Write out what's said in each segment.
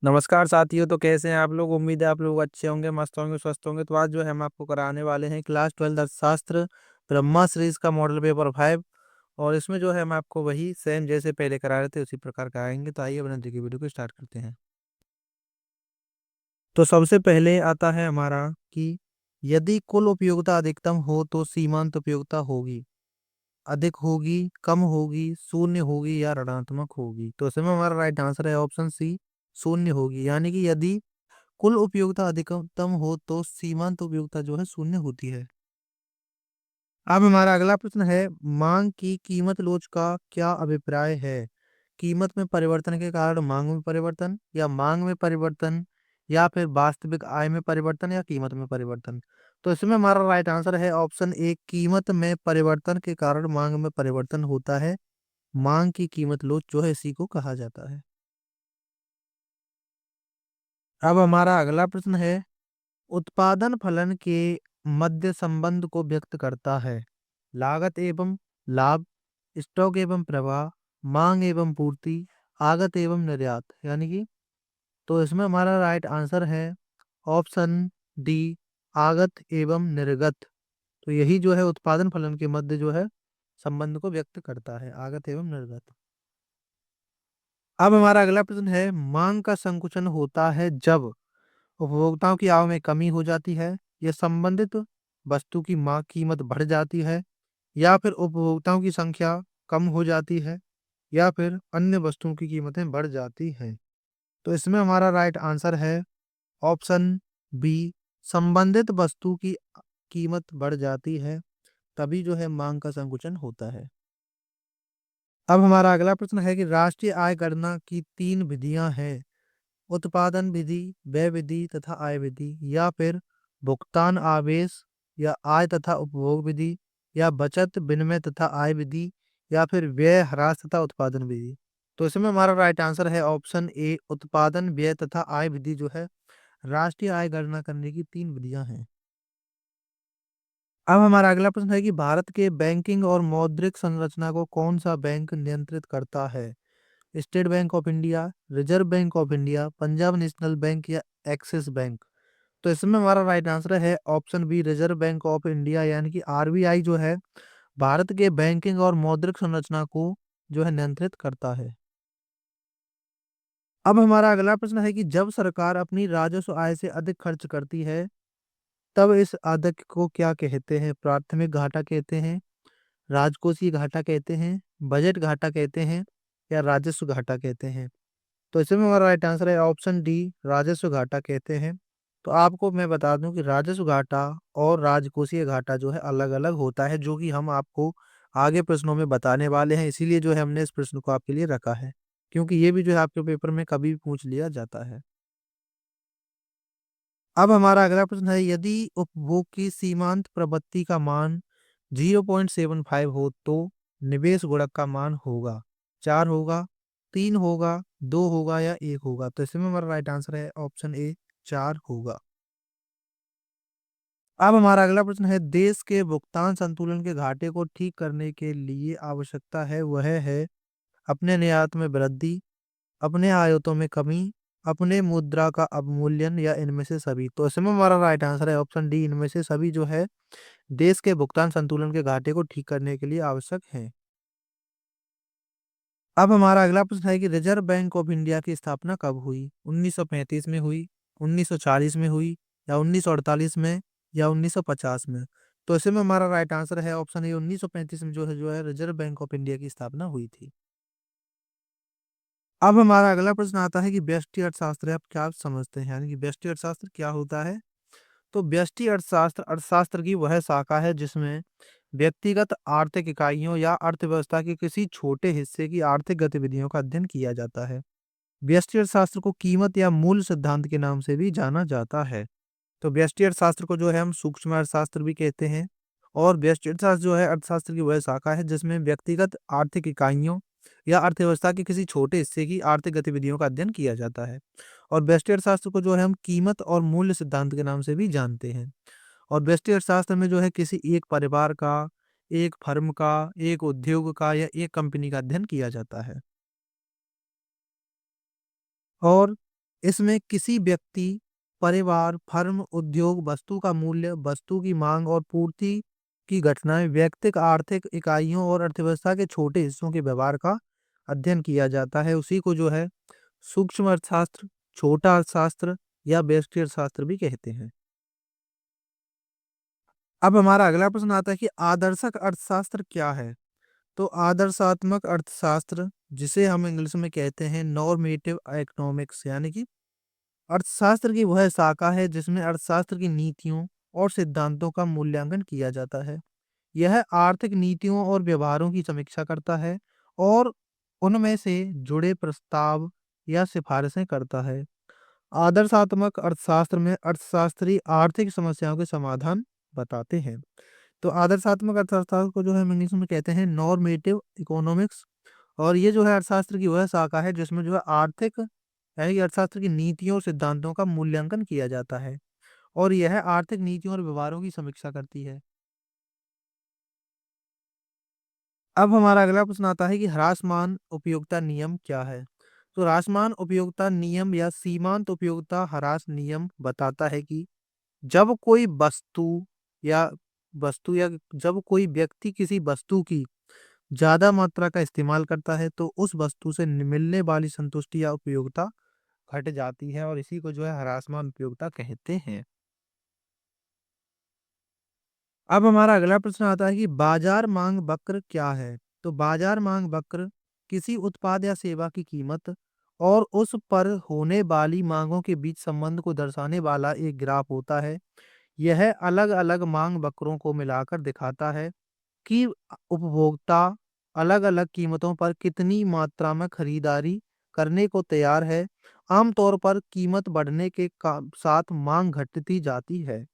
नमस्कार साथियों। तो कैसे हैं आप लोग? उम्मीद है आप लोग अच्छे होंगे, मस्त होंगे, स्वस्थ होंगे। तो आज जो है हम आपको कराने वाले हैं क्लास 12 अर्थशास्त्र ब्रह्मा सीरीज का मॉडल पेपर 5। और इसमें जो है हम आपको वही सेम जैसे पहले करा रहे थे उसी प्रकार कराएंगे। तो आइए अपने देखिए वीडियो को स्टार्ट करते हैं। तो सबसे पहले आता है हमारा कि यदि कुल उपयोगिता अधिकतम हो तो सीमांत उपयोगिता होगी, अधिक होगी, कम होगी, शून्य होगी या ऋणात्मक होगी। तो इसमें हमारा राइट आंसर है ऑप्शन सी, शून्य होगी। यानी कि यदि कुल उपयोगिता अधिकतम हो तो सीमांत उपयोगिता जो है शून्य होती है। अब हमारा अगला प्रश्न है, मांग की कीमत लोच का क्या अभिप्राय है? कीमत में परिवर्तन के कारण मांग में परिवर्तन, या मांग में परिवर्तन, या फिर वास्तविक आय में परिवर्तन, या कीमत में परिवर्तन। तो इसमें हमारा राइट आंसर है ऑप्शन ए, कीमत में परिवर्तन के कारण मांग में परिवर्तन होता है। मांग की कीमत लोच जो है इसी को कहा जाता है। अब हमारा अगला प्रश्न है, उत्पादन फलन के मध्य संबंध को व्यक्त करता है। लागत एवं लाभ, स्टॉक एवं प्रवाह, मांग एवं पूर्ति, आगत एवं निर्यात। यानी कि तो इसमें हमारा राइट आंसर है ऑप्शन डी, आगत एवं निर्गत। तो यही जो है उत्पादन फलन के मध्य जो है संबंध को व्यक्त करता है, आगत एवं निर्गत। अब हमारा अगला प्रश्न है, मांग का संकुचन होता है जब उपभोक्ताओं की आय में कमी हो जाती है, या संबंधित वस्तु की मांग कीमत बढ़ जाती है, या फिर उपभोक्ताओं की संख्या कम हो जाती है, या फिर अन्य वस्तुओं की कीमतें बढ़ जाती हैं। तो इसमें हमारा राइट आंसर है ऑप्शन बी, संबंधित वस्तु की कीमत बढ़ जाती है, तभी जो है मांग का संकुचन होता है। अब हमारा अगला प्रश्न है कि राष्ट्रीय आय गणना की तीन विधियां हैं। उत्पादन विधि, व्यय विधि तथा आय विधि, या फिर भुगतान आवेश या आय तथा उपभोग विधि, या बचत विनिमय तथा आय विधि, या फिर व्यय ह्रास तथा उत्पादन विधि। तो इसमें हमारा राइट आंसर है ऑप्शन ए, उत्पादन, व्यय तथा आय विधि जो है राष्ट्रीय आय गणना करने की तीन विधियां हैं। अब हमारा अगला प्रश्न है कि भारत के बैंकिंग और मौद्रिक संरचना को कौन सा बैंक नियंत्रित करता है? State Bank of India, Reserve Bank of India, Punjab National Bank, या एक्सिस बैंक। तो इसमें हमारा राइट आंसर है option B, Reserve Bank of India. यानी कि आरबीआई जो है भारत के बैंकिंग और मौद्रिक संरचना को जो है नियंत्रित करता है। अब हमारा अगला प्रश्न है कि जब सरकार अपनी राजस्व आय से अधिक खर्च करती है तब इस अधिक को क्या कहते हैं? प्राथमिक घाटा कहते हैं, राजकोषीय घाटा कहते हैं, बजट घाटा कहते हैं, या राजस्व घाटा कहते हैं। तो इसमें हमारा राइट आंसर है ऑप्शन डी, राजस्व घाटा कहते हैं। तो आपको मैं बता दूं कि राजस्व घाटा और राजकोषीय घाटा जो है अलग अलग होता है, जो कि हम आपको आगे प्रश्नों में बताने वाले हैं। इसीलिए जो है हमने इस प्रश्न को आपके लिए रखा है, क्योंकि ये भी जो है आपके पेपर में कभी भी पूछ लिया जाता है। अब हमारा अगला प्रश्न है, यदि उपभोग की सीमांत प्रवृत्ति का मान 0.75 हो तो निवेश गुणक का मान होगा 4 होगा, 3 होगा, 2 होगा, या 1 होगा। तो इसमें हमारा राइट आंसर है ऑप्शन ए, 4 होगा। अब हमारा अगला प्रश्न है, देश के भुगतान संतुलन के घाटे को ठीक करने के लिए आवश्यकता है वह है अपने निर्यात में वृद्धि, अपने आयातों में कमी, अपने मुद्रा का अवमूल्यन, या इनमें से सभी। तो इसमें हमारा राइट आंसर है ऑप्शन डी, इनमें से सभी जो है देश के भुगतान संतुलन के घाटे को ठीक करने के लिए आवश्यक है। अब हमारा अगला प्रश्न है कि रिजर्व बैंक ऑफ इंडिया की स्थापना कब हुई? 1935 में हुई, 1940 में हुई, या 1948 में, या 1950 में। तो इसमें हमारा राइट आंसर है ऑप्शन ए, 1935 में जो है रिजर्व बैंक ऑफ इंडिया की स्थापना हुई थी। अब हमारा अगला प्रश्न आता है कि व्यष्टि अर्थशास्त्र आप क्या समझते हैं? यानी कि व्यष्टि अर्थशास्त्र क्या होता है? तो व्यष्टि अर्थशास्त्र अर्थशास्त्र की वह शाखा है जिसमें व्यक्तिगत आर्थिक इकाइयों या अर्थव्यवस्था के किसी छोटे हिस्से की आर्थिक गतिविधियों का अध्ययन किया जाता है। व्यष्टि अर्थशास्त्र को कीमत या मूल्य सिद्धांत के नाम से भी जाना जाता है। तो व्यष्टि अर्थशास्त्र को जो है हम सूक्ष्म अर्थशास्त्र भी कहते हैं। और व्यष्टि अर्थशास्त्र जो है अर्थशास्त्र की वह शाखा है जिसमें व्यक्तिगत आर्थिक इकाइयों या अर्थव्यवस्था के किसी छोटे हिस्से की आर्थिक गतिविधियों का अध्ययन किया जाता है। और व्यष्टि अर्थशास्त्र को जो है हम कीमत और मूल्य सिद्धांत के नाम से भी जानते हैं। और व्यष्टि अर्थशास्त्र में जो है किसी एक परिवार का, एक फर्म का, एक उद्योग का, या एक कंपनी का अध्ययन किया जाता है। और इसमें किसी व्यक्ति, परिवार, फर्म, उद्योग, वस्तु का मूल्य, वस्तु की मांग और पूर्ति की घटनाएं, व्यक्तिक आर्थिक इकाइयों और अर्थव्यवस्था के छोटे हिस्सों के व्यवहार का अध्ययन किया जाता है। उसी को जो है सूक्ष्म अर्थशास्त्र, छोटा अर्थशास्त्र या व्यष्टि अर्थशास्त्र भी कहते हैं। अब हमारा अगला प्रश्न आता है कि आदर्शक अर्थशास्त्र क्या है? तो आदर्शात्मक अर्थशास्त्र, जिसे हम इंग्लिश में कहते हैं नॉर्मेटिव इकोनॉमिक्स, यानी कि अर्थशास्त्र की वह शाखा है जिसमें अर्थशास्त्र की नीतियों और सिद्धांतों का मूल्यांकन किया जाता है। यह आर्थिक नीतियों और व्यवहारों की समीक्षा करता है और उनमें से जुड़े प्रस्ताव या सिफारिशें करता है। आदर्शात्मक अर्थशास्त्र में अर्थशास्त्री आर्थिक समस्याओं के समाधान बताते हैं। तो आदर्शात्मक अर्थशास्त्र को जो है हम इंग्लिश में कहते हैं नॉर्मेटिव इकोनॉमिक्स, और ये जो है अर्थशास्त्र की वह शाखा है जिसमें जो है आर्थिक यानी कि अर्थशास्त्र की नीतियों और सिद्धांतों का मूल्यांकन किया जाता है और यह आर्थिक नीतियों और व्यवहारों की समीक्षा करती है। अब हमारा अगला प्रश्न आता है कि ह्रासमान उपयोगिता नियम क्या है? तो ह्रासमान उपयोगिता नियम या सीमांत उपयोगिता ह्रास नियम बताता है कि जब कोई या वस्तु या जब कोई व्यक्ति किसी वस्तु की ज्यादा मात्रा का इस्तेमाल करता है तो उस वस्तु से मिलने वाली संतुष्टि या उपयोगिता घट जाती है और इसी को जो है ह्रासमान उपयोगिता कहते हैं। अब हमारा अगला प्रश्न आता है कि बाजार मांग वक्र क्या है? तो बाजार मांग वक्र किसी उत्पाद या सेवा की कीमत और उस पर होने वाली मांगों के बीच संबंध को दर्शाने वाला एक ग्राफ होता है। यह अलग-अलग मांग वक्रों को मिलाकर दिखाता है कि उपभोक्ता अलग-अलग कीमतों पर कितनी मात्रा में खरीदारी करने को तैयार है। आमतौर पर कीमत बढ़ने के साथ मांग घटती जाती है।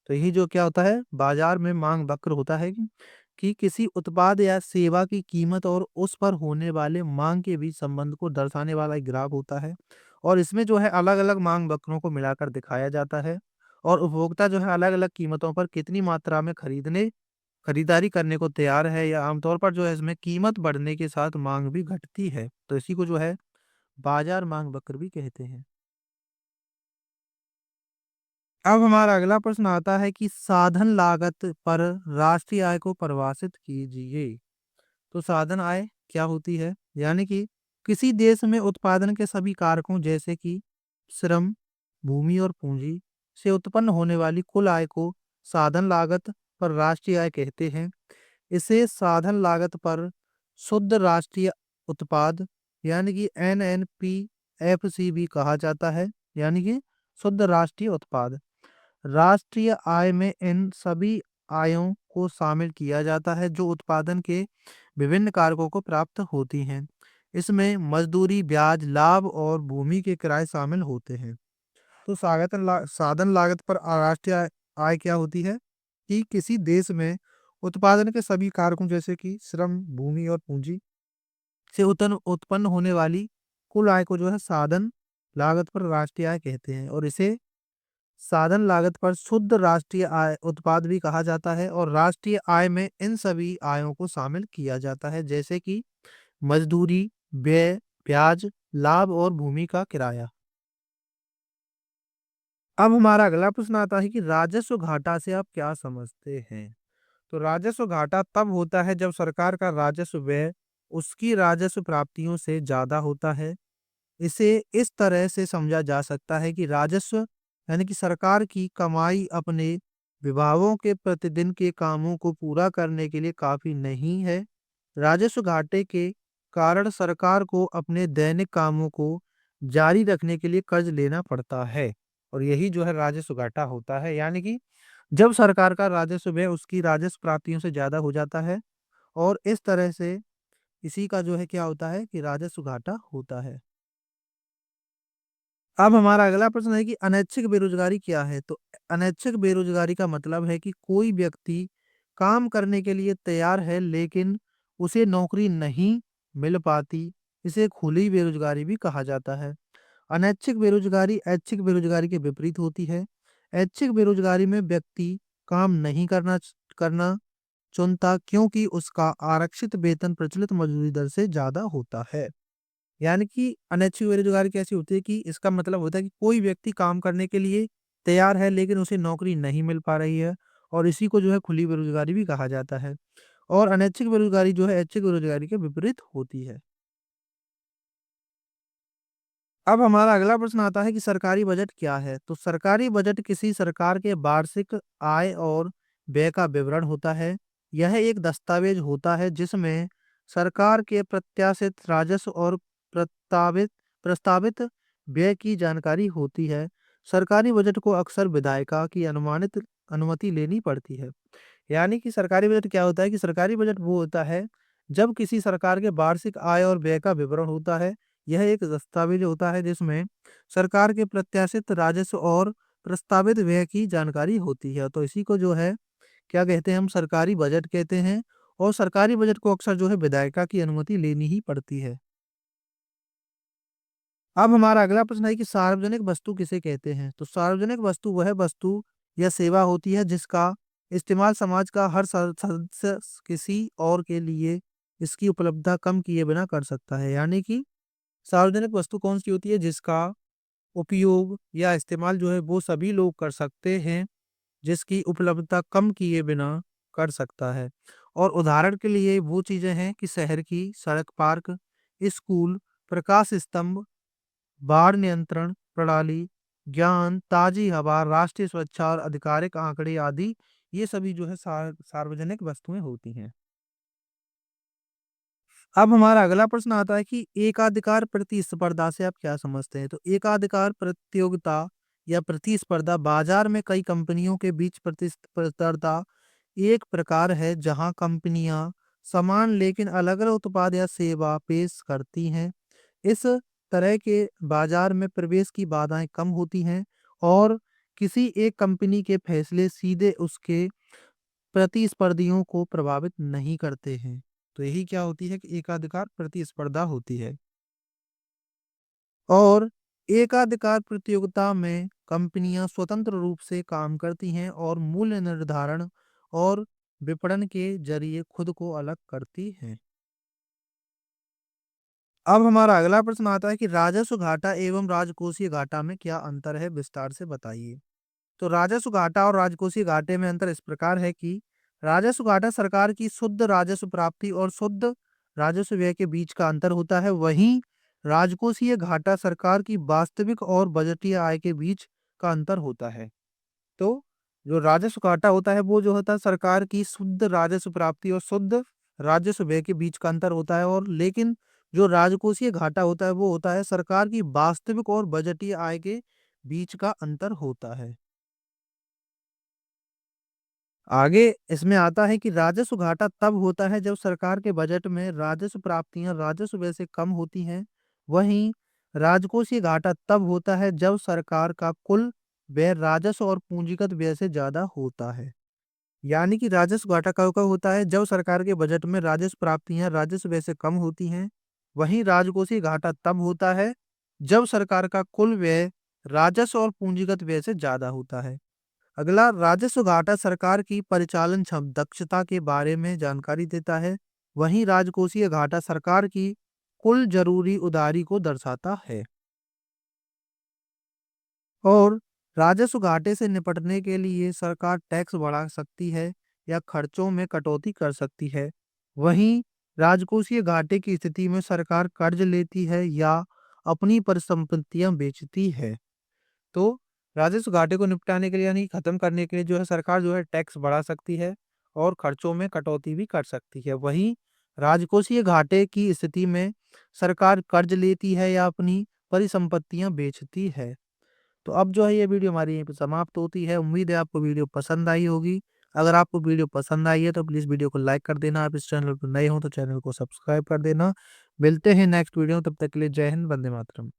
तो यही जो क्या होता है बाजार में मांग वक्र होता है कि किसी उत्पाद या सेवा की कीमत और उस पर होने वाले मांग के बीच संबंध को दर्शाने वाला एक ग्राफ होता है और इसमें जो है अलग-अलग मांग वक्रों को मिलाकर दिखाया जाता है और उपभोक्ता जो है अलग-अलग कीमतों पर कितनी मात्रा में खरीदारी करने को तैयार है या आमतौर पर जो है इसमें कीमत बढ़ने के साथ मांग भी घटती है। तो इसी को जो है बाजार मांग वक्र भी कहते हैं। अब हमारा अगला प्रश्न आता है कि साधन लागत पर राष्ट्रीय आय को परिभाषित कीजिए। तो साधन आय क्या होती है? यानी कि किसी देश में उत्पादन के सभी कारकों जैसे कि श्रम, भूमि और पूंजी से उत्पन्न होने वाली कुल आय को साधन लागत पर राष्ट्रीय आय कहते हैं। इसे साधन लागत पर शुद्ध राष्ट्रीय उत्पाद यानी कि एनएनपीएफसी भी कहा जाता है, यानी कि शुद्ध राष्ट्रीय उत्पाद। राष्ट्रीय आय में इन सभी आयों को शामिल किया जाता है जो उत्पादन के विभिन्न कारकों को प्राप्त होती हैं। इसमें मजदूरी, ब्याज, लाभ और भूमि के किराए शामिल होते हैं। तो साधन लागत पर राष्ट्रीय आय क्या होती है कि किसी देश में उत्पादन के सभी कारकों जैसे कि श्रम, भूमि और पूंजी से उत्पन्न होने वाली कुल आय को जो है साधन लागत पर राष्ट्रीय आय कहते हैं और इसे साधन लागत पर शुद्ध राष्ट्रीय आय उत्पाद भी कहा जाता है और राष्ट्रीय आय में इन सभी आयों को शामिल किया जाता है जैसे कि मजदूरी, व्यय, ब्याज, लाभ और भूमि का किराया। अब हमारा अगला प्रश्न आता है कि राजस्व घाटा से आप क्या समझते हैं? तो राजस्व घाटा तब होता है जब सरकार का राजस्व व्यय उसकी राजस्व प्राप्तियों से ज्यादा होता है। इसे इस तरह से समझा जा सकता है कि राजस्व यानी कि सरकार की कमाई अपने विभागों के प्रतिदिन के कामों को पूरा करने के लिए काफी नहीं है। राजस्व घाटे के कारण सरकार को अपने दैनिक कामों को जारी रखने के लिए कर्ज लेना पड़ता है और यही जो है राजस्व घाटा होता है, यानी कि जब सरकार का राजस्व व्यय उसकी राजस्व प्राप्तियों से ज्यादा हो जाता है और इस तरह से इसी का जो है क्या होता है कि राजस्व घाटा होता है। अब हमारा अगला प्रश्न है कि अनैच्छिक बेरोजगारी क्या है? तो अनैच्छिक बेरोजगारी का मतलब है कि कोई व्यक्ति काम करने के लिए तैयार है लेकिन उसे नौकरी नहीं मिल पाती। इसे खुली बेरोजगारी भी कहा जाता है। अनैच्छिक बेरोजगारी ऐच्छिक बेरोजगारी के विपरीत होती है। ऐच्छिक बेरोजगारी में व्यक्ति काम नहीं करना चुनता क्योंकि उसका आरक्षित वेतन प्रचलित मजदूरी दर से ज्यादा होता है। यानी कि अनैच्छिक बेरोज़गारी कैसी होती है कि इसका मतलब होता है कि कोई व्यक्ति काम करने के लिए तैयार है, लेकिन उसे नौकरी नहीं मिल पा रही है और इसी को जो है खुली बेरोज़गारी भी कहा जाता है। और अनैच्छिक बेरोज़गारी जो है ऐच्छिक बेरोज़गारी के विपरीत होती है। अब हमारा अगला प्रश्न आता है कि सरकारी बजट क्या है? तो सरकारी बजट किसी सरकार के वार्षिक आय और व्यय का विवरण होता है। यह एक दस्तावेज होता है जिसमें सरकार के प्रत्याशित राजस्व और प्रस्तावित प्रस्तावित व्यय की जानकारी होती है। सरकारी बजट को अक्सर विधायिका की अनुमानित अनुमति लेनी पड़ती है। यानी कि सरकारी बजट क्या होता है कि सरकारी बजट वो होता है जब किसी सरकार के वार्षिक आय और व्यय का विवरण होता है। यह एक दस्तावेज होता है जिसमें सरकार के प्रत्याशित राजस्व और प्रस्तावित व्यय की जानकारी होती है। तो इसी को जो है क्या कहते हैं, हम सरकारी बजट कहते हैं और सरकारी बजट को अक्सर जो है विधायिका की अनुमति लेनी ही पड़ती है। अब हमारा अगला प्रश्न है कि सार्वजनिक वस्तु किसे कहते हैं? तो सार्वजनिक वस्तु वह वस्तु या सेवा होती है जिसका इस्तेमाल समाज का हर सदस्य किसी और के लिए इसकी उपलब्धता कम किए बिना कर सकता है। यानी कि सार्वजनिक वस्तु कौन-सी होती है जिसका उपयोग या इस्तेमाल जो है वो सभी लोग कर सकते हैं, जिसकी उपलब्धता कम किए बिना कर सकता है। और उदाहरण के लिए वो चीज़ें हैं कि शहर की सड़क, पार्क, स्कूल, प्रकाश स्तंभ, बाढ़ नियंत्रण प्रणाली, ज्ञान, ताज़ी हवा, राष्ट्रीय सुरक्षा और आधिकारिक आंकड़े आदि, ये सभी जो है सार्वजनिक वस्तुएँ होती हैं। अब हमारा अगला प्रश्न आता है कि एकाधिकार प्रतिस्पर्धा से आप क्या समझते हैं? तो एकाधिकार प्रतियोगिता या प्रतिस्पर्धा बाजार में कई कंपनियों के बीच प्रतिस्पर्धा एक प्रकार है जहां कंपनियां समान लेकिन अलग-अलग उत्पाद या सेवा पेश करती हैं। इस तरह के बाजार में प्रवेश की बाधाएं कम होती हैं और किसी एक कंपनी के फैसले सीधे उसके प्रतिस्पर्धियों को प्रभावित नहीं करते हैं। तो यही क्या होती है कि एकाधिकार प्रतिस्पर्धा होती है। और एकाधिकार प्रतियोगिता में कंपनियां स्वतंत्र रूप से काम करती हैं और मूल्य निर्धारण और विपणन के जरिए खुद को अलग करती हैं। अब हमारा अगला प्रश्न आता है कि राजस्व घाटा एवं राजकोषीय घाटा में क्या अंतर है, विस्तार से बताइए। तो राजस्व घाटा और राजकोषीय घाटे में अंतर इस प्रकार है कि राजस्व घाटा सरकार की शुद्ध राजस्व प्राप्ति और शुद्ध राजस्व व्यय के बीच का अंतर होता है। वहीं राजकोषीय घाटा सरकार की वास्तविक और बजटीय आय के बीच का अंतर होता है। तो जो राजस्व घाटा होता है वो जो होता है सरकार की शुद्ध राजस्व प्राप्ति और शुद्ध राजस्व व्यय के बीच का अंतर होता है, और लेकिन जो राजकोषीय घाटा होता है वो होता है सरकार की वास्तविक और बजटीय आय के बीच का अंतर होता है। आगे इसमें आता है कि राजस्व घाटा तब होता है जब सरकार के बजट में राजस्व प्राप्तियां राजस्व व्यय से कम होती हैं। वहीं राजकोषीय घाटा तब होता है जब सरकार का कुल व्यय राजस्व और पूंजीगत व्यय से ज्यादा होता है। यानी कि राजस्व घाटा कब-कब होता है जब सरकार के बजट में राजस्व प्राप्तियां राजस्व व्यय से कम होती हैं। वहीं राजकोषीय घाटा तब होता है जब सरकार का कुल व्यय राजस्व और पूंजीगत व्यय से ज्यादा होता है। अगला राजस्व घाटा सरकार की परिचालन दक्षता के बारे में जानकारी देता है। वहीं राजकोषीय घाटा सरकार की कुल जरूरी उधारी को दर्शाता है। और राजस्व घाटे से निपटने के लिए सरकार टैक्स बढ़ा सकती है या खर्चों में कटौती कर सकती है। वहीं राजकोषीय घाटे की स्थिति में सरकार कर्ज लेती है या अपनी परिसंपत्तियां बेचती है। तो राजस्व घाटे को निपटाने के लिए यानी खत्म करने के लिए जो है सरकार जो है टैक्स बढ़ा सकती है और खर्चों में कटौती भी कर सकती है। वहीं राजकोषीय घाटे की स्थिति में सरकार कर्ज लेती है या अपनी परिसंपत्तियां बेचती है। तो अब जो है ये वीडियो हमारी यहीं पे समाप्त होती है। उम्मीद है आपको वीडियो पसंद आई होगी। अगर आपको वीडियो पसंद आई है तो प्लीज़ वीडियो को लाइक कर देना। आप इस चैनल पर नए हो तो चैनल को सब्सक्राइब कर देना। मिलते हैं नेक्स्ट वीडियो में, तब तक के लिए जय हिंद, वंदे मातरम।